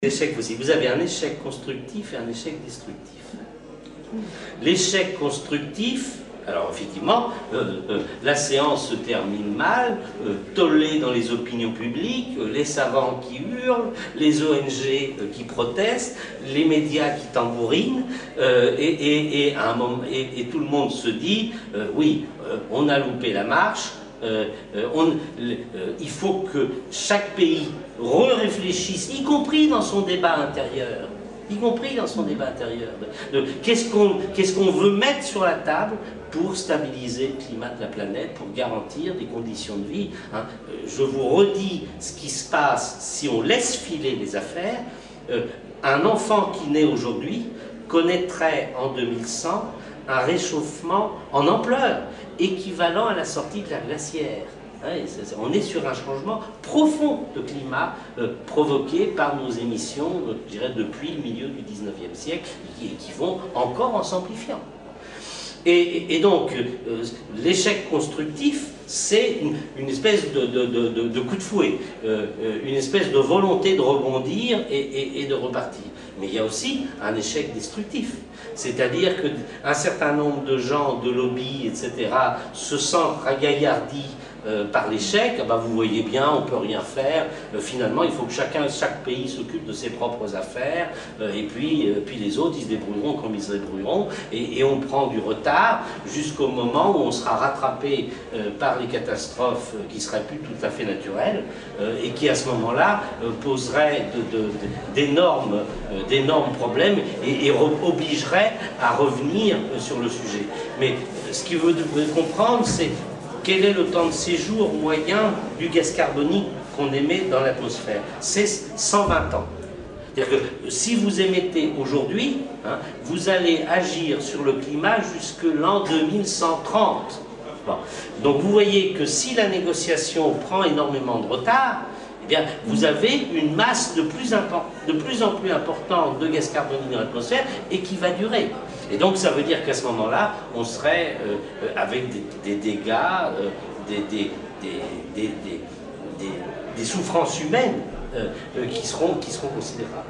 Échecs aussi. Vous avez un échec constructif et un échec destructif. L'échec constructif, alors effectivement, la séance se termine mal, tollé dans les opinions publiques, les savants qui hurlent, les ONG qui protestent, les médias qui tambourinent, et tout le monde se dit, oui, on a loupé la marche. Il faut que chaque pays réfléchisse, y compris dans son débat intérieur, qu'est-ce qu'on veut mettre sur la table pour stabiliser le climat de la planète, pour garantir des conditions de vie. Je vous redis ce qui se passe si on laisse filer les affaires. Un enfant qui naît aujourd'hui connaîtrait en 2100 un réchauffement en ampleur équivalent à la sortie de la glaciaire. On est sur un changement profond de climat provoqué par nos émissions, je dirais, depuis le milieu du 19e siècle, qui vont encore en s'amplifiant. Et donc, l'échec constructif, c'est une espèce de coup de fouet, une espèce de volonté de rebondir et de repartir. Mais il y a aussi un échec destructif. C'est-à-dire qu'un certain nombre de gens, de lobbies, etc., se sentent ragaillardis par l'échec. Vous voyez bien, on ne peut rien faire. Finalement, il faut que chaque pays s'occupe de ses propres affaires. Et puis les autres, ils se débrouilleront comme ils se débrouilleront. Et on prend du retard jusqu'au moment où on sera rattrapé par les catastrophes qui ne seraient plus tout à fait naturelles et qui, à ce moment-là, poseraient d'énormes problèmes et obligeraient à revenir sur le sujet. Mais ce qu'il veut comprendre, c'est quel est le temps de séjour moyen du gaz carbonique qu'on émet dans l'atmosphère? C'est 120 ans. C'est-à-dire que si vous émettez aujourd'hui, vous allez agir sur le climat jusque l'an 2130. Bon. Donc vous voyez que si la négociation prend énormément de retard, eh bien, vous avez une masse de plus en plus importante de gaz carbonique dans l'atmosphère et qui va durer. Et donc ça veut dire qu'à ce moment-là, on serait avec des dégâts, des souffrances humaines qui seront considérables.